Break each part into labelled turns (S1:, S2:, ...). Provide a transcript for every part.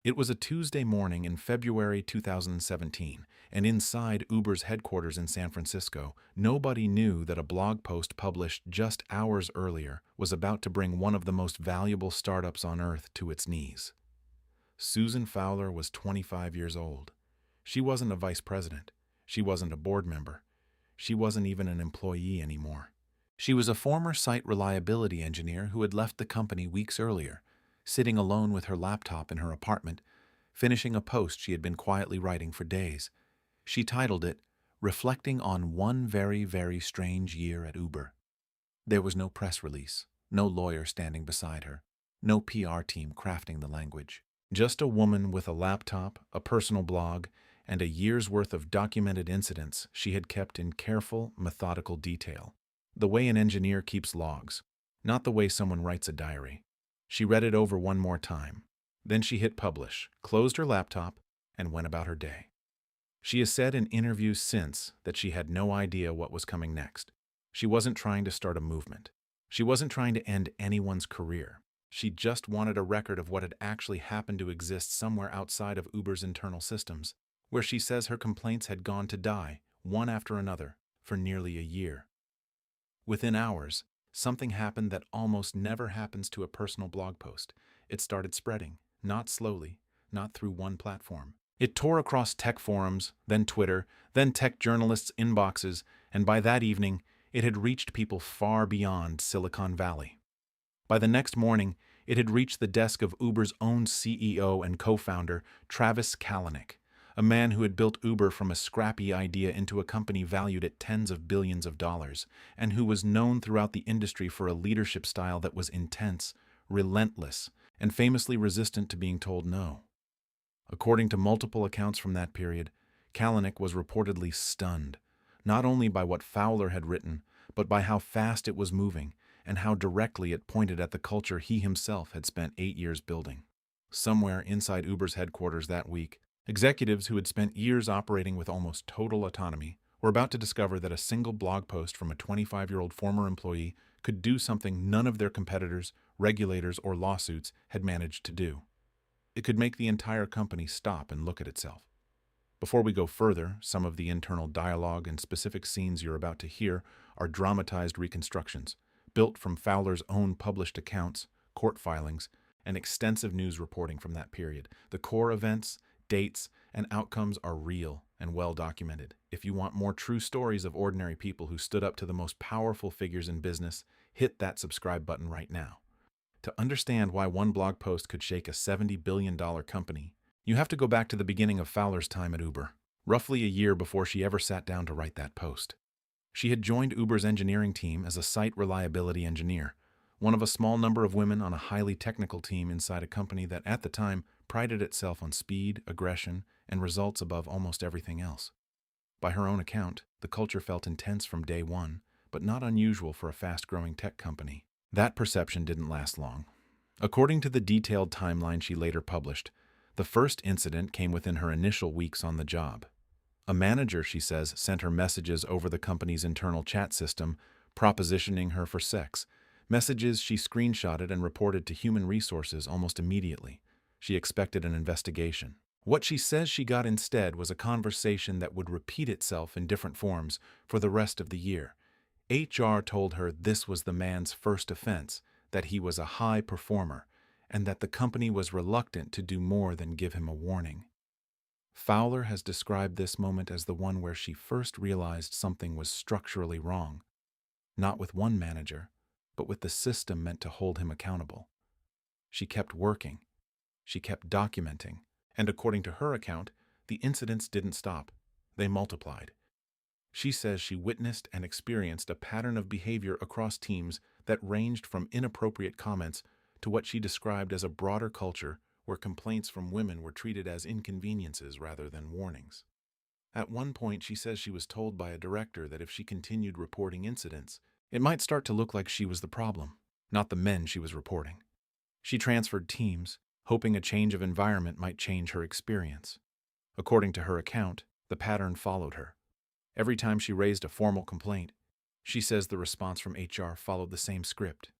S1: It was a Tuesday morning in February 2017, and inside Uber's headquarters in San Francisco, nobody knew that a blog post published just hours earlier was about to bring one of the most valuable startups on earth to its knees. Susan Fowler was 25 years old. She wasn't a vice president. She wasn't a board member. She wasn't even an employee anymore. She was a former site reliability engineer who had left the company weeks earlier, sitting alone with her laptop in her apartment, finishing a post she had been quietly writing for days. She titled it, "Reflecting on One Very, Very Strange Year at Uber." There was no press release, no lawyer standing beside her, no PR team crafting the language. Just a woman with a laptop, a personal blog, and a year's worth of documented incidents she had kept in careful, methodical detail. The way an engineer keeps logs, not the way someone writes a diary. She read it over one more time. Then she hit publish, closed her laptop, and went about her day. She has said in interviews since that she had no idea what was coming next. She wasn't trying to start a movement. She wasn't trying to end anyone's career. She just wanted a record of what had actually happened to exist somewhere outside of Uber's internal systems, where she says her complaints had gone to die, one after another, for nearly a year. Within hours, something happened that almost never happens to a personal blog post. It started spreading, not slowly, not through one platform. It tore across tech forums, then Twitter, then tech journalists' inboxes, and by that evening, it had reached people far beyond Silicon Valley. By the next morning, it had reached the desk of Uber's own CEO and co-founder, Travis Kalanick, a man who had built Uber from a scrappy idea into a company valued at tens of billions of dollars, and who was known throughout the industry for a leadership style that was intense, relentless, and famously resistant to being told no. According to multiple accounts from that period, Kalanick was reportedly stunned, not only by what Fowler had written, but by how fast it was moving, and how directly it pointed at the culture he himself had spent 8 years building. Somewhere inside Uber's headquarters that week, executives who had spent years operating with almost total autonomy were about to discover that a single blog post from a 25-year-old former employee could do something none of their competitors, regulators, or lawsuits had managed to do. It could make the entire company stop and look at itself. Before we go further, some of the internal dialogue and specific scenes you're about to hear are dramatized reconstructions, built from Fowler's own published accounts, court filings, and extensive news reporting from that period. The core events, dates, and outcomes are real and well documented. If you want more true stories of ordinary people who stood up to the most powerful figures in business, hit that subscribe button right now. To understand why one blog post could shake a $70 billion company, you have to go back to the beginning of Fowler's time at Uber, roughly a year before she ever sat down to write that post. She had joined Uber's engineering team as a site reliability engineer, one of a small number of women on a highly technical team inside a company that at the time prided itself on speed, aggression, and results above almost everything else. By her own account, the culture felt intense from day one, but not unusual for a fast-growing tech company. That perception didn't last long. According to the detailed timeline she later published, the first incident came within her initial weeks on the job. A manager, she says, sent her messages over the company's internal chat system, propositioning her for sex, messages she screenshotted and reported to human resources almost immediately. She expected an investigation. What she says she got instead was a conversation that would repeat itself in different forms for the rest of the year. HR told her this was the man's first offense, that he was a high performer, and that the company was reluctant to do more than give him a warning. Fowler has described this moment as the one where she first realized something was structurally wrong, not with one manager, but with the system meant to hold him accountable. She kept working. She kept documenting, and according to her account, the incidents didn't stop. They multiplied. She says she witnessed and experienced a pattern of behavior across teams that ranged from inappropriate comments to what she described as a broader culture where complaints from women were treated as inconveniences rather than warnings. At one point, she says she was told by a director that if she continued reporting incidents, it might start to look like she was the problem, not the men she was reporting. She transferred teams, hoping a change of environment might change her experience. According to her account, the pattern followed her. Every time she raised a formal complaint, she says the response from HR followed the same script: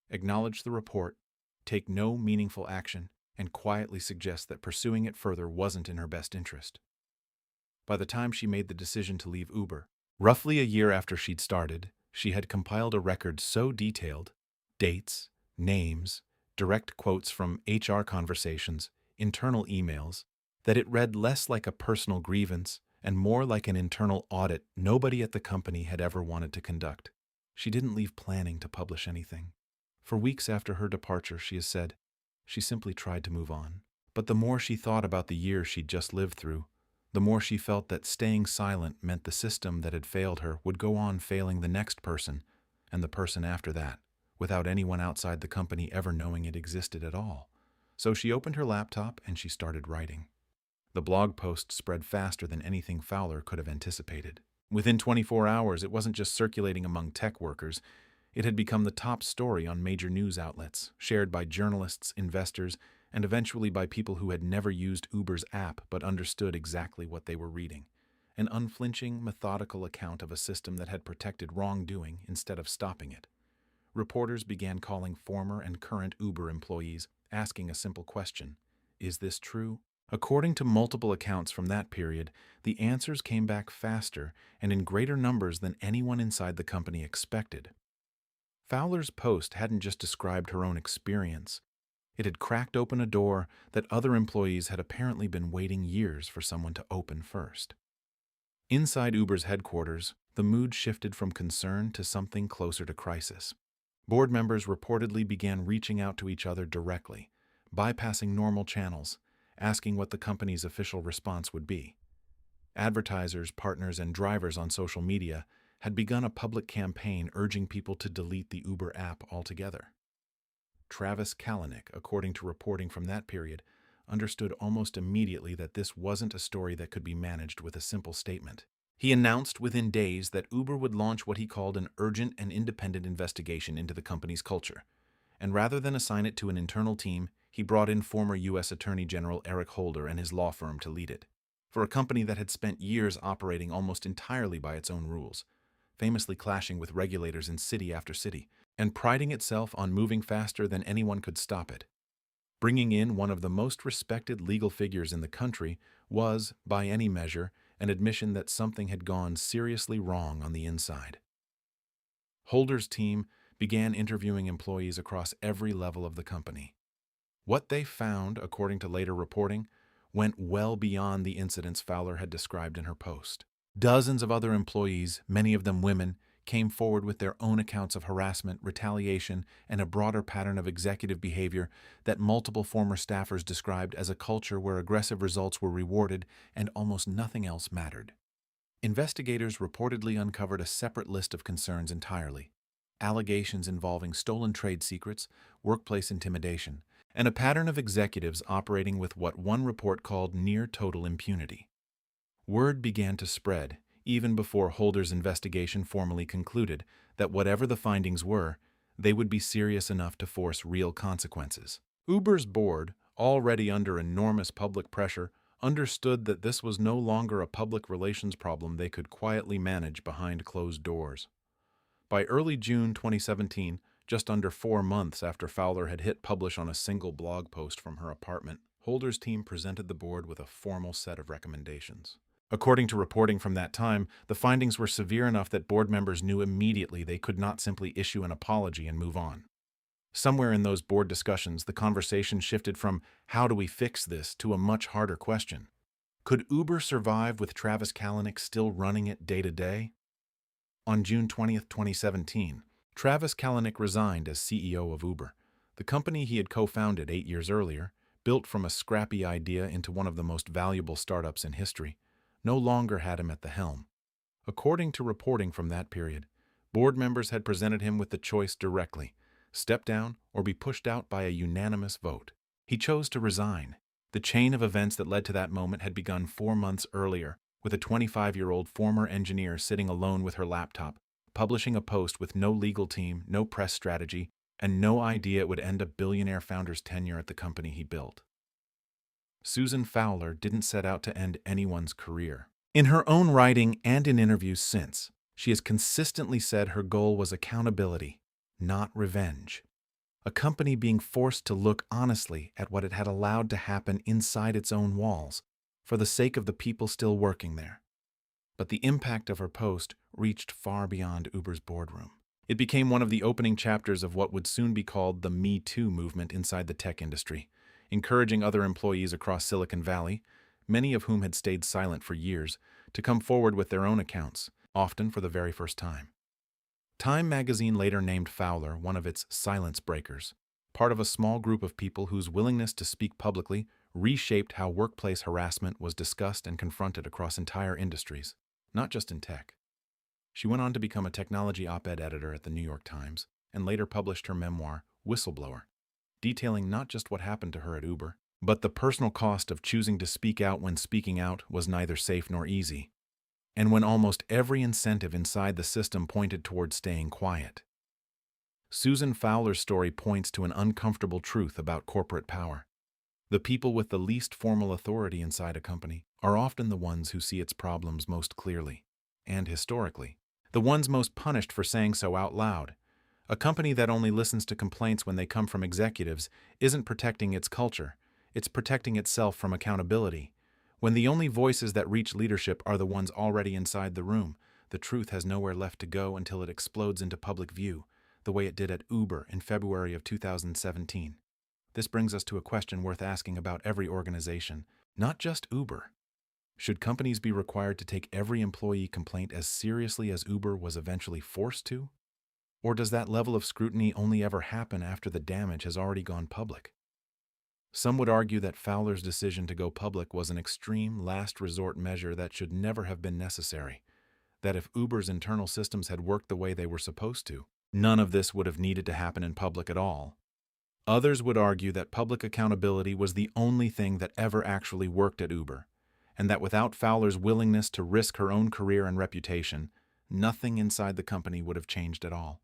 S1: acknowledge the report, take no meaningful action, and quietly suggests that pursuing it further wasn't in her best interest. By the time she made the decision to leave Uber, roughly a year after she'd started, she had compiled a record so detailed, dates, names, direct quotes from HR conversations, internal emails, that it read less like a personal grievance and more like an internal audit nobody at the company had ever wanted to conduct. She didn't leave planning to publish anything. For weeks after her departure, she has said, she simply tried to move on. But the more she thought about the years she'd just lived through, the more she felt that staying silent meant the system that had failed her would go on failing the next person and the person after that, without anyone outside the company ever knowing it existed at all. So she opened her laptop and she started writing. The blog post spread faster than anything Fowler could have anticipated. Within 24 hours, it wasn't just circulating among tech workers. It had become the top story on major news outlets, shared by journalists, investors, and eventually by people who had never used Uber's app but understood exactly what they were reading. An unflinching, methodical account of a system that had protected wrongdoing instead of stopping it. Reporters began calling former and current Uber employees, asking a simple question: is this true? According to multiple accounts from that period, the answers came back faster and in greater numbers than anyone inside the company expected. Fowler's post hadn't just described her own experience. It had cracked open a door that other employees had apparently been waiting years for someone to open first. Inside Uber's headquarters, the mood shifted from concern to something closer to crisis. Board members reportedly began reaching out to each other directly, bypassing normal channels, asking what the company's official response would be. Advertisers, partners, and drivers on social media had begun a public campaign urging people to delete the Uber app altogether. Travis Kalanick, according to reporting from that period, understood almost immediately that this wasn't a story that could be managed with a simple statement. He announced within days that Uber would launch what he called an urgent and independent investigation into the company's culture. And rather than assign it to an internal team, he brought in former U.S. Attorney General Eric Holder and his law firm to lead it. For a company that had spent years operating almost entirely by its own rules, famously clashing with regulators in city after city, and priding itself on moving faster than anyone could stop it. Bringing in one of the most respected legal figures in the country was, by any measure, an admission that something had gone seriously wrong on the inside. Holder's team began interviewing employees across every level of the company. What they found, according to later reporting, went well beyond the incidents Fowler had described in her post. Dozens of other employees, many of them women, came forward with their own accounts of harassment, retaliation, and a broader pattern of executive behavior that multiple former staffers described as a culture where aggressive results were rewarded and almost nothing else mattered. Investigators reportedly uncovered a separate list of concerns entirely: allegations involving stolen trade secrets, workplace intimidation, and a pattern of executives operating with what one report called near-total impunity. Word began to spread, even before Holder's investigation formally concluded, that whatever the findings were, they would be serious enough to force real consequences. Uber's board, already under enormous public pressure, understood that this was no longer a public relations problem they could quietly manage behind closed doors. By early June 2017, just under 4 months after Fowler had hit publish on a single blog post from her apartment, Holder's team presented the board with a formal set of recommendations. According to reporting from that time, the findings were severe enough that board members knew immediately they could not simply issue an apology and move on. Somewhere in those board discussions, the conversation shifted from "how do we fix this" to a much harder question: could Uber survive with Travis Kalanick still running it day to day? On June 20, 2017, Travis Kalanick resigned as CEO of Uber, the company he had co-founded 8 years earlier, built from a scrappy idea into one of the most valuable startups in history. No longer had him at the helm. According to reporting from that period, board members had presented him with the choice directly: step down or be pushed out by a unanimous vote. He chose to resign. The chain of events that led to that moment had begun 4 months earlier, with a 25-year-old former engineer sitting alone with her laptop, publishing a post with no legal team, no press strategy, and no idea it would end a billionaire founder's tenure at the company he built. Susan Fowler didn't set out to end anyone's career. In her own writing and in interviews since, she has consistently said her goal was accountability, not revenge. A company being forced to look honestly at what it had allowed to happen inside its own walls, for the sake of the people still working there. But the impact of her post reached far beyond Uber's boardroom. It became one of the opening chapters of what would soon be called the Me Too movement inside the tech industry, encouraging other employees across Silicon Valley, many of whom had stayed silent for years, to come forward with their own accounts, often for the very first time. Time magazine later named Fowler one of its silence breakers, part of a small group of people whose willingness to speak publicly reshaped how workplace harassment was discussed and confronted across entire industries, not just in tech. She went on to become a technology op-ed editor at the New York Times and later published her memoir, Whistleblower, detailing not just what happened to her at Uber, but the personal cost of choosing to speak out when speaking out was neither safe nor easy, and when almost every incentive inside the system pointed towards staying quiet. Susan Fowler's story points to an uncomfortable truth about corporate power. The people with the least formal authority inside a company are often the ones who see its problems most clearly, and historically, the ones most punished for saying so out loud. A company that only listens to complaints when they come from executives isn't protecting its culture, it's protecting itself from accountability. When the only voices that reach leadership are the ones already inside the room, the truth has nowhere left to go until it explodes into public view, the way it did at Uber in February of 2017. This brings us to a question worth asking about every organization, not just Uber. Should companies be required to take every employee complaint as seriously as Uber was eventually forced to? Or does that level of scrutiny only ever happen after the damage has already gone public? Some would argue that Fowler's decision to go public was an extreme, last resort measure that should never have been necessary, that if Uber's internal systems had worked the way they were supposed to, none of this would have needed to happen in public at all. Others would argue that public accountability was the only thing that ever actually worked at Uber, and that without Fowler's willingness to risk her own career and reputation, nothing inside the company would have changed at all.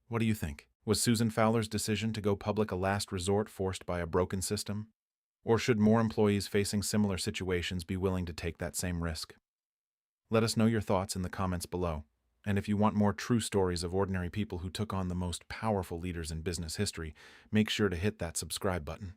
S1: What do you think? Was Susan Fowler's decision to go public a last resort forced by a broken system? Or should more employees facing similar situations be willing to take that same risk? Let us know your thoughts in the comments below. And if you want more true stories of ordinary people who took on the most powerful leaders in business history, make sure to hit that subscribe button.